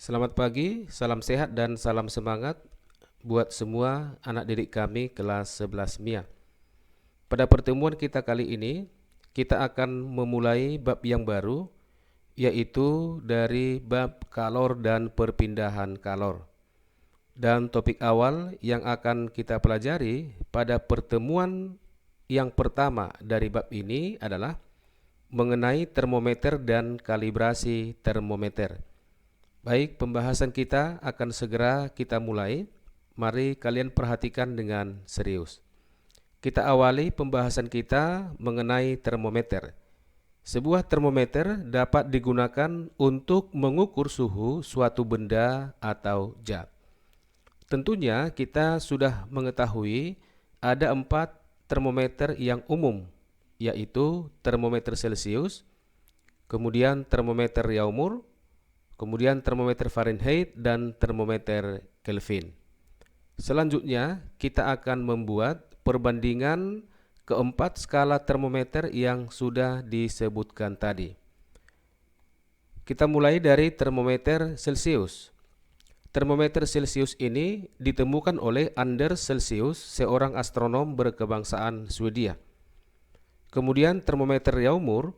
Selamat pagi, salam sehat dan salam semangat buat semua anak didik kami kelas 11 MIA. Pada pertemuan kita kali ini, kita akan memulai bab yang baru, yaitu dari bab kalor dan perpindahan kalor. Dan topik awal yang akan kita pelajari pada pertemuan yang pertama dari bab ini adalah mengenai termometer dan kalibrasi termometer. Baik, pembahasan kita akan segera kita mulai. Mari kalian perhatikan dengan serius. Kita awali pembahasan kita mengenai termometer. Sebuah termometer dapat digunakan untuk mengukur suhu suatu benda atau zat. Tentunya kita sudah mengetahui ada 4 termometer yang umum, yaitu termometer Celcius, kemudian termometer Reaumur, kemudian termometer Fahrenheit dan termometer Kelvin. Selanjutnya, kita akan membuat perbandingan keempat skala termometer yang sudah disebutkan tadi. Kita mulai dari termometer Celcius. Termometer Celcius ini ditemukan oleh Anders Celsius, seorang astronom berkebangsaan Swedia. Kemudian termometer Reaumur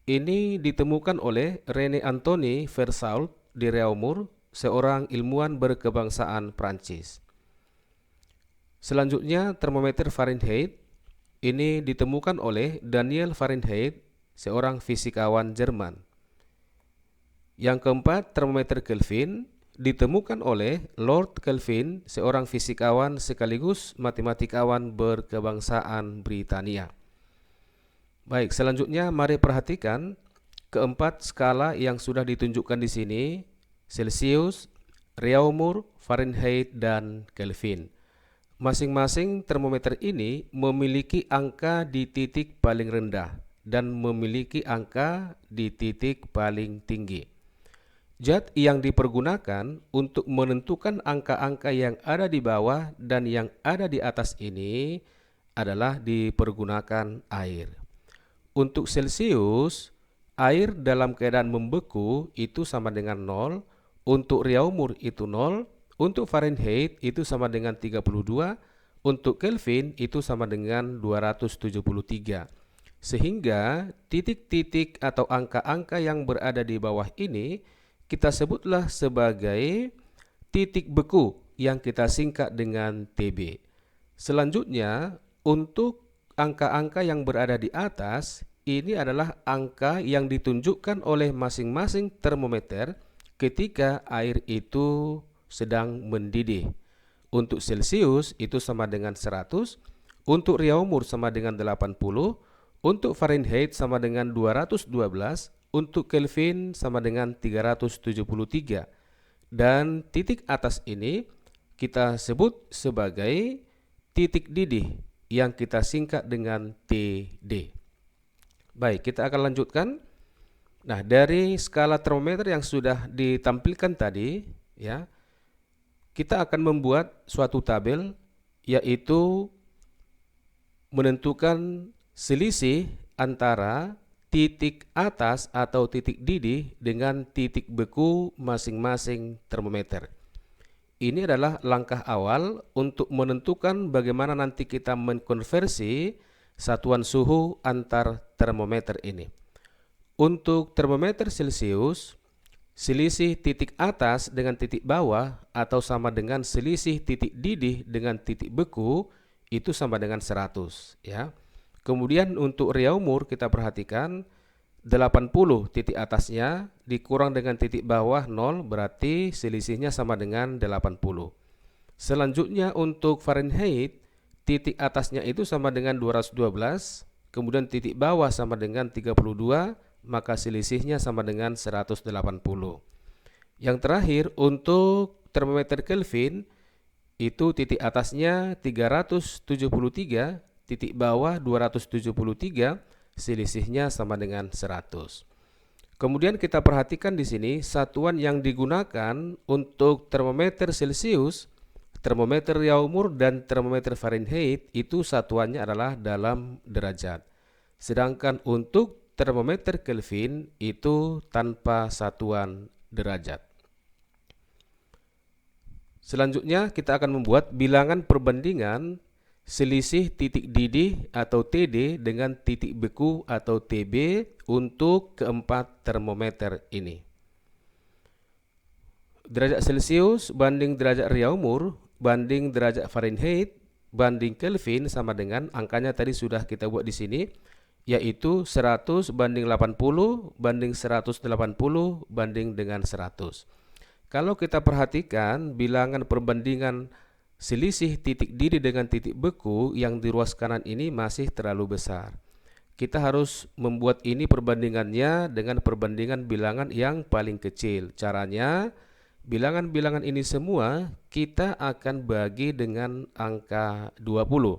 ini ditemukan oleh René Antoine Versailles di Reaumur, seorang ilmuwan berkebangsaan Prancis. Selanjutnya termometer Fahrenheit ini ditemukan oleh Daniel Fahrenheit, seorang fisikawan Jerman. Yang keempat, termometer Kelvin ditemukan oleh Lord Kelvin, seorang fisikawan sekaligus matematikawan berkebangsaan Britania. Baik, selanjutnya mari perhatikan keempat skala yang sudah ditunjukkan di sini, Celsius, Reaumur, Fahrenheit, dan Kelvin. Masing-masing termometer ini memiliki angka di titik paling rendah dan memiliki angka di titik paling tinggi. Zat yang dipergunakan untuk menentukan angka-angka yang ada di bawah dan yang ada di atas ini adalah dipergunakan air. Untuk Celsius, air dalam keadaan membeku itu sama dengan 0, untuk Reaumur itu 0, untuk Fahrenheit itu sama dengan 32, untuk Kelvin itu sama dengan 273. Sehingga titik-titik atau angka-angka yang berada di bawah ini kita sebutlah sebagai titik beku yang kita singkat dengan TB. Selanjutnya, untuk angka-angka yang berada di atas, ini adalah angka yang ditunjukkan oleh masing-masing termometer ketika air itu sedang mendidih. Untuk Celsius itu sama dengan 100, untuk Reaumur sama dengan 80, untuk Fahrenheit sama dengan 212, untuk Kelvin sama dengan 373. Dan titik atas ini kita sebut sebagai titik didih yang kita singkat dengan TD. Baik, kita akan lanjutkan. Nah, dari skala termometer yang sudah ditampilkan tadi, ya, kita akan membuat suatu tabel, yaitu menentukan selisih antara titik atas atau titik didih dengan titik beku masing-masing termometer. Ini adalah langkah awal untuk menentukan bagaimana nanti kita mengkonversi satuan suhu antar termometer ini. Untuk termometer Celsius, selisih titik atas dengan titik bawah atau sama dengan selisih titik didih dengan titik beku itu sama dengan 100, ya. Kemudian untuk Reaumur kita perhatikan 80 titik atasnya dikurang dengan titik bawah 0, berarti selisihnya sama dengan 80. Selanjutnya untuk Fahrenheit, titik atasnya itu sama dengan 212, kemudian titik bawah sama dengan 32, maka selisihnya sama dengan 180. Yang terakhir untuk termometer Kelvin, itu titik atasnya 373, titik bawah 273, selisihnya sama dengan 100. Kemudian kita perhatikan di sini satuan yang digunakan untuk termometer Celsius, termometer Reaumur, dan termometer Fahrenheit itu satuannya adalah dalam derajat. Sedangkan untuk termometer Kelvin itu tanpa satuan derajat. Selanjutnya kita akan membuat bilangan perbandingan selisih titik didih atau TD dengan titik beku atau TB untuk keempat termometer ini. Derajat Celcius banding derajat Reaumur banding derajat Fahrenheit banding Kelvin sama dengan angkanya tadi sudah kita buat di sini, yaitu 100 banding 80 banding 180 banding dengan 100. Kalau kita perhatikan bilangan perbandingan selisih titik didih dengan titik beku yang di ruas kanan ini masih terlalu besar. Kita harus membuat ini perbandingannya dengan perbandingan bilangan yang paling kecil. Caranya, bilangan-bilangan ini semua kita akan bagi dengan angka 20.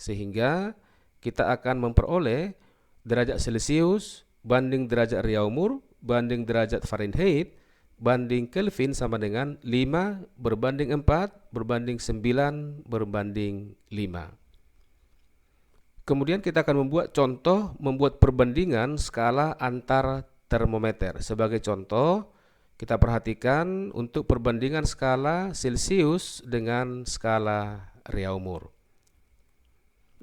Sehingga kita akan memperoleh derajat Celcius banding derajat Reaumur banding derajat Fahrenheit banding Kelvin sama dengan 5 berbanding 4 berbanding 9 berbanding 5. Kemudian kita akan membuat contoh membuat perbandingan skala antar termometer. Sebagai contoh, kita perhatikan untuk perbandingan skala Celcius dengan skala Reaumur.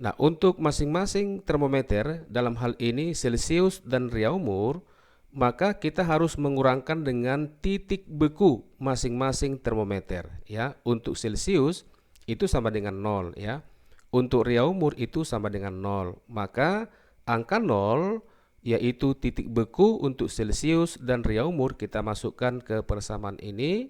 Nah, untuk masing-masing termometer, dalam hal ini Celcius dan Reaumur, maka kita harus mengurangkan dengan titik beku masing-masing termometer, ya. Untuk Celcius itu sama dengan 0, ya. Untuk Reaumur itu sama dengan 0. Maka angka 0 yaitu titik beku untuk Celcius dan Reaumur kita masukkan ke persamaan ini,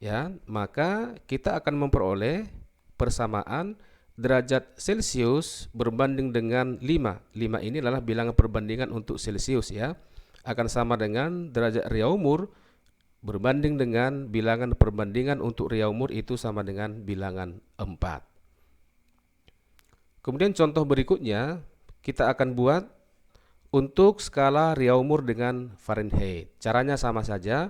ya. Maka kita akan memperoleh persamaan derajat Celcius berbanding dengan 5. 5 ini adalah bilangan perbandingan untuk Celcius, ya. Akan sama dengan derajat Reaumur berbanding dengan bilangan perbandingan untuk Reaumur itu sama dengan bilangan 4. Kemudian contoh berikutnya kita akan buat untuk skala Reaumur dengan Fahrenheit. Caranya sama saja.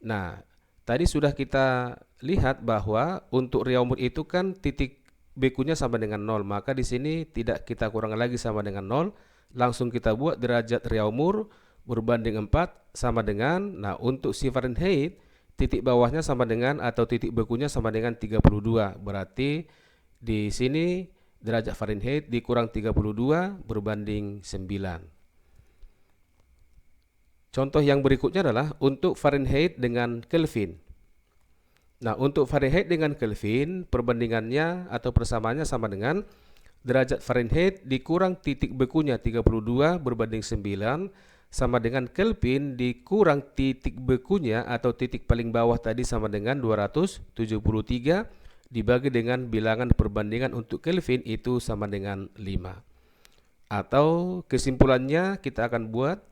Nah, tadi sudah kita lihat bahwa untuk Reaumur itu kan titik bekunya sama dengan 0, maka di sini tidak kita kurang lagi sama dengan 0. Langsung kita buat derajat Reaumur berbanding 4 sama dengan, nah untuk si Fahrenheit titik bawahnya sama dengan atau titik bekunya sama dengan 32. Berarti di sini derajat Fahrenheit dikurang 32 berbanding 9. Contoh yang berikutnya adalah untuk Fahrenheit dengan Kelvin. Nah, untuk Fahrenheit dengan Kelvin perbandingannya atau persamaannya sama dengan derajat Fahrenheit dikurang titik bekunya 32 berbanding 9 sama dengan Kelvin dikurang titik bekunya atau titik paling bawah tadi sama dengan 273 dibagi dengan bilangan perbandingan untuk Kelvin itu sama dengan 5. Atau kesimpulannya kita akan buat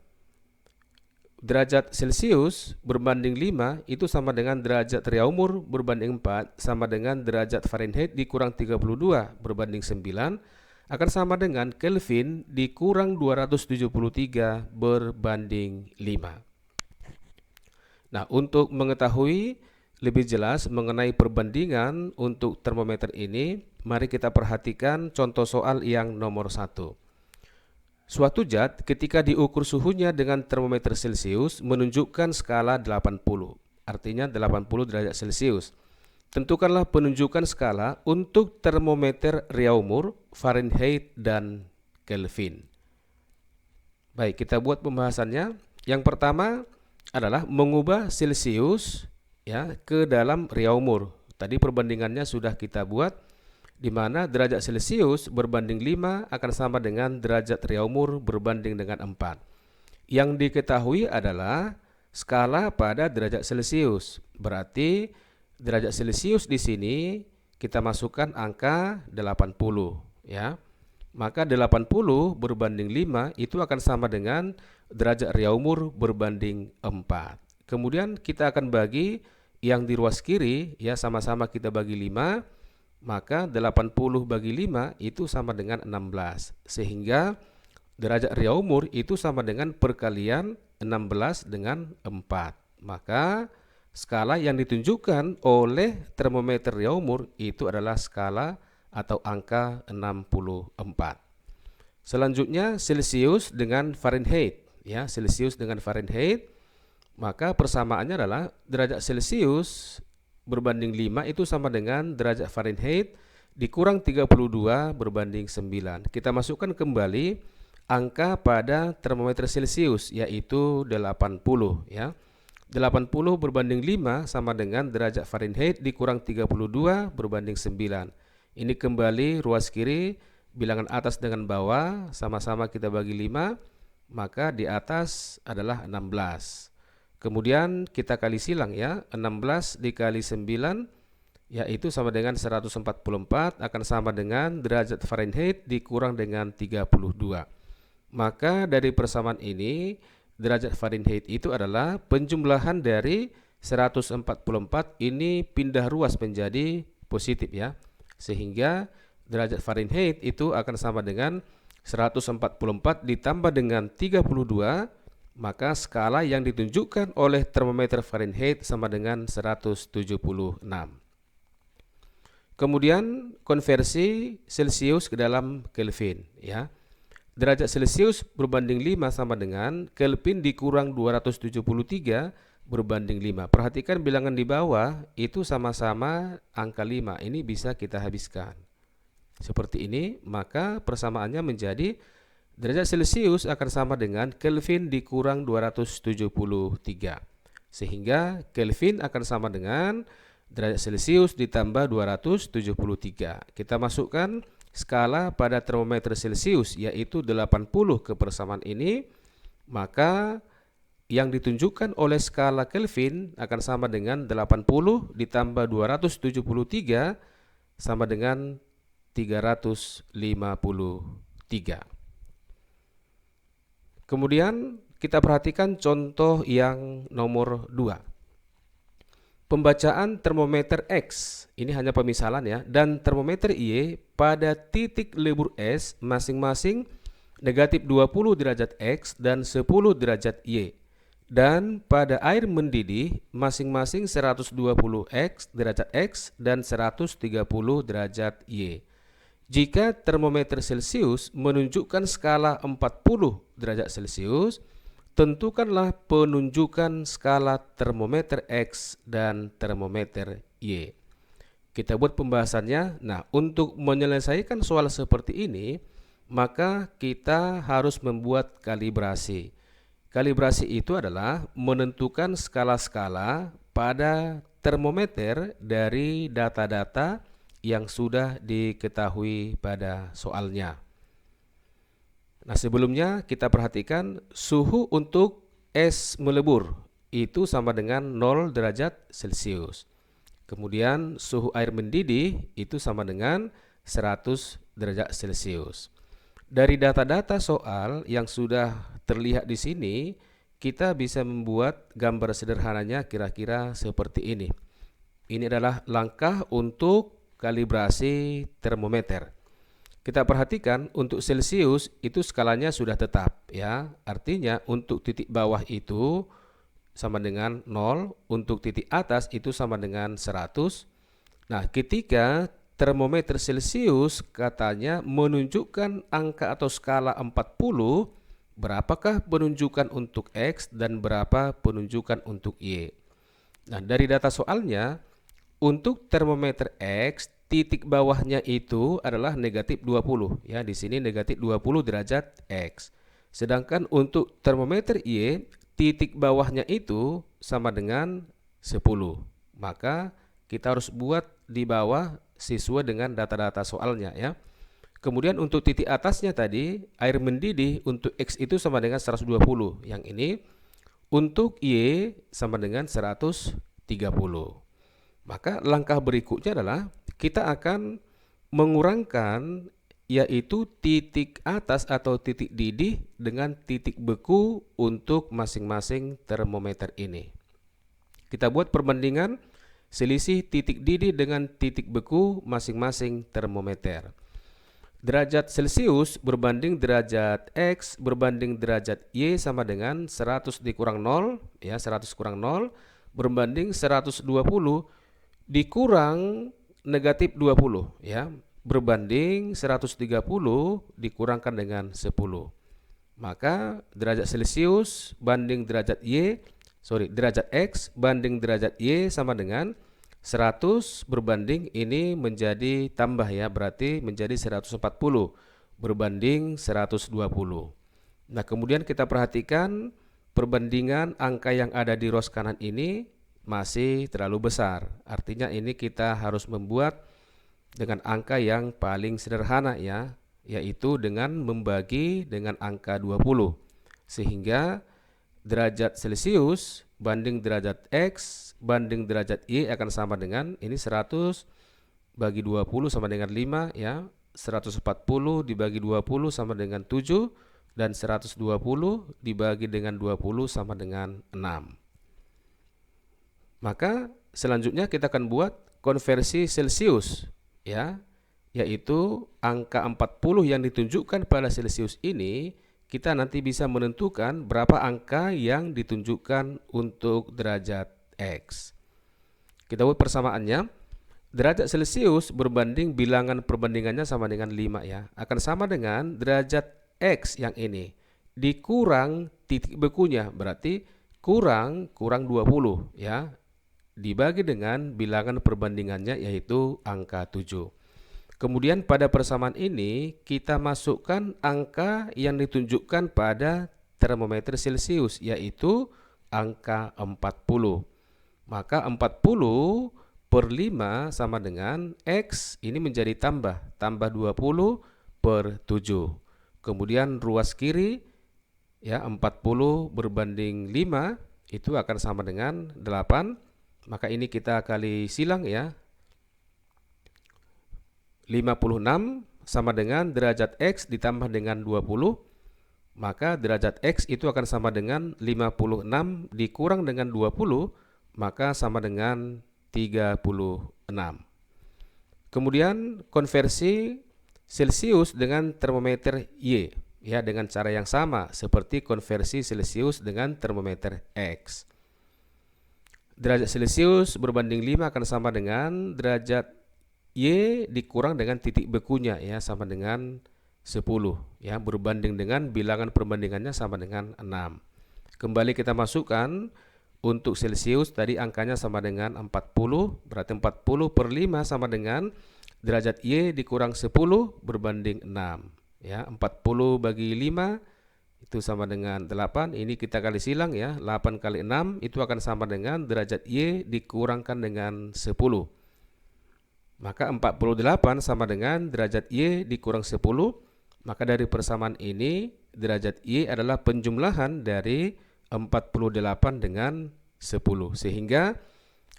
derajat Celcius berbanding 5 itu sama dengan derajat Reaumur berbanding 4 sama dengan derajat Fahrenheit dikurang 32 berbanding 9 akan sama dengan Kelvin dikurang 273 berbanding 5. Nah, untuk mengetahui lebih jelas mengenai perbandingan untuk termometer ini, mari kita perhatikan contoh soal yang nomor 1. Suatu zat ketika diukur suhunya dengan termometer Celcius menunjukkan skala 80, artinya 80 derajat Celcius. Tentukanlah penunjukan skala untuk termometer Reaumur, Fahrenheit, dan Kelvin. Baik, kita buat pembahasannya. Yang pertama adalah mengubah Celcius, ya, ke dalam Reaumur. Tadi perbandingannya sudah kita buat, di mana derajat Celcius berbanding 5 akan sama dengan derajat Reaumur berbanding dengan 4. Yang diketahui adalah skala pada derajat Celcius. Berarti derajat Celcius di sini kita masukkan angka 80, ya. Maka 80 berbanding 5 itu akan sama dengan derajat Reaumur berbanding 4. Kemudian kita akan bagi yang di ruas kiri, ya, sama-sama kita bagi 5, maka 80 bagi 5 itu sama dengan 16. Sehingga derajat Reaumur itu sama dengan perkalian 16 dengan 4. Maka skala yang ditunjukkan oleh termometer Reaumur itu adalah skala atau angka 64. Selanjutnya Celcius dengan Fahrenheit, ya, Celcius dengan Fahrenheit, maka persamaannya adalah derajat Celcius berbanding 5 itu sama dengan derajat Fahrenheit dikurang 32 berbanding 9. Kita masukkan kembali angka pada termometer Celcius, yaitu 80 ya. 80 berbanding 5 sama dengan derajat Fahrenheit dikurang 32 berbanding 9. Ini kembali ruas kiri, bilangan atas dengan bawah sama-sama kita bagi 5, maka di atas adalah 16. Kemudian kita kali silang ya, 16 dikali 9 yaitu sama dengan 144, akan sama dengan derajat Fahrenheit dikurang dengan 32. Maka dari persamaan ini derajat Fahrenheit itu adalah penjumlahan dari 144 ini pindah ruas menjadi positif ya. Sehingga derajat Fahrenheit itu akan sama dengan 144 ditambah dengan 32, maka skala yang ditunjukkan oleh termometer Fahrenheit sama dengan 176. Kemudian konversi Celcius ke dalam Kelvin ya. Derajat Celcius berbanding 5 sama dengan Kelvin dikurang 273 berbanding 5. Perhatikan bilangan di bawah itu sama-sama angka 5. Ini bisa kita habiskan. Seperti ini, maka persamaannya menjadi derajat Celcius akan sama dengan Kelvin dikurang 273. Sehingga Kelvin akan sama dengan derajat Celcius ditambah 273. Kita masukkan skala pada termometer Celcius yaitu 80 ke persamaan ini, maka yang ditunjukkan oleh skala Kelvin akan sama dengan 80 ditambah 273 sama dengan 353. Kemudian kita perhatikan contoh yang nomor 2. Pembacaan termometer X, ini hanya pemisalan ya, dan termometer Y pada titik lebur S masing-masing negatif 20 derajat X dan 10 derajat Y. Dan pada air mendidih masing-masing 120 derajat X dan 130 derajat Y. Jika termometer Celcius menunjukkan skala 40 derajat Celcius, tentukanlah penunjukan skala termometer X dan termometer Y. Kita buat pembahasannya. Nah, untuk menyelesaikan soal seperti ini, maka kita harus membuat kalibrasi. Kalibrasi itu adalah menentukan skala-skala pada termometer dari data-data yang sudah diketahui pada soalnya. Nah, sebelumnya kita perhatikan suhu untuk es melebur itu sama dengan 0 derajat Celcius. Kemudian suhu air mendidih itu sama dengan 100 derajat Celcius. Dari data-data soal yang sudah terlihat di sini, kita bisa membuat gambar sederhananya kira-kira seperti ini. Ini adalah langkah untuk kalibrasi termometer. Kita perhatikan untuk Celcius itu skalanya sudah tetap ya. Artinya untuk titik bawah itu sama dengan 0, untuk titik atas itu sama dengan 100. Nah, ketika termometer Celcius katanya menunjukkan angka atau skala 40, berapakah penunjukan untuk X dan berapa penunjukan untuk Y? Nah, dari data soalnya untuk termometer X titik bawahnya itu adalah negatif 20 ya, di sini negatif 20 derajat X. Sedangkan untuk termometer Y titik bawahnya itu sama dengan 10. Maka kita harus buat di bawah sesuai dengan data-data soalnya ya. Kemudian untuk titik atasnya tadi air mendidih untuk X itu sama dengan 120. Yang ini untuk Y sama dengan 130. Maka langkah berikutnya adalah kita akan mengurangkan yaitu titik atas atau titik didih dengan titik beku untuk masing-masing termometer ini. Kita buat perbandingan selisih titik didih dengan titik beku masing-masing termometer. Derajat Celcius berbanding derajat X berbanding derajat Y sama dengan 100 dikurang 0 ya, 100 kurang 0 berbanding 120 dikurang negatif 20 ya, berbanding 130 dikurangkan dengan 10. Maka derajat Celcius banding derajat derajat X banding derajat Y sama dengan 100 berbanding ini menjadi tambah ya, berarti menjadi 140 berbanding 120. Nah, kemudian kita perhatikan perbandingan angka yang ada di rows kanan ini masih terlalu besar. Artinya ini kita harus membuat dengan angka yang paling sederhana ya, yaitu dengan membagi dengan angka 20. Sehingga derajat Celcius banding derajat X banding derajat Y akan sama dengan ini 100 bagi 20 sama dengan 5 ya. 140 dibagi 20 sama dengan 7 dan 120 dibagi dengan 20 sama dengan 6. Maka selanjutnya kita akan buat konversi Celcius ya, yaitu angka 40 yang ditunjukkan pada Celcius ini kita nanti bisa menentukan berapa angka yang ditunjukkan untuk derajat X. Kita buat persamaannya. Derajat Celcius berbanding bilangan perbandingannya sama dengan 5 ya, akan sama dengan derajat X yang ini dikurang titik bekunya, berarti kurang 20 ya, dibagi dengan bilangan perbandingannya yaitu angka 7. Kemudian pada persamaan ini kita masukkan angka yang ditunjukkan pada termometer Celcius yaitu angka 40. Maka 40 per 5 sama dengan X ini menjadi tambah 20 per 7. Kemudian ruas kiri ya 40 berbanding 5 itu akan sama dengan 8. Maka ini kita kali silang ya. 56 sama dengan derajat X ditambah dengan 20, maka derajat X itu akan sama dengan 56 dikurang dengan 20, maka sama dengan 36. Kemudian konversi Celcius dengan termometer Y ya, dengan cara yang sama seperti konversi Celcius dengan termometer X. Derajat Celcius berbanding 5 akan sama dengan derajat Y dikurang dengan titik bekunya ya, sama dengan 10 ya, berbanding dengan bilangan perbandingannya sama dengan 6. Kembali kita masukkan untuk Celcius tadi angkanya sama dengan 40, berarti 40 per 5 sama dengan derajat Y dikurang 10 berbanding 6 ya. 40 bagi 5 itu sama dengan 8, ini kita kali silang ya, 8 kali 6 itu akan sama dengan derajat Y dikurangkan dengan 10. Maka 48 sama dengan derajat Y dikurang 10. Maka dari persamaan ini derajat Y adalah penjumlahan dari 48 dengan 10. Sehingga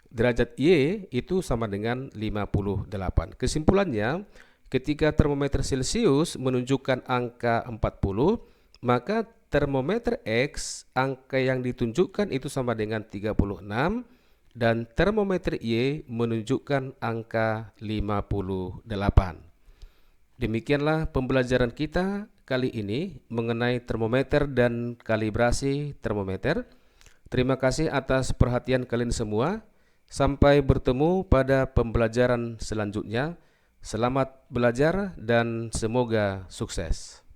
derajat Y itu sama dengan 58. Kesimpulannya, ketika termometer Celcius menunjukkan angka 40, maka termometer X angka yang ditunjukkan itu sama dengan 36. Dan termometer Y menunjukkan angka 58. Demikianlah pembelajaran kita kali ini mengenai termometer dan kalibrasi termometer. Terima kasih atas perhatian kalian semua. Sampai bertemu pada pembelajaran selanjutnya. Selamat belajar dan semoga sukses.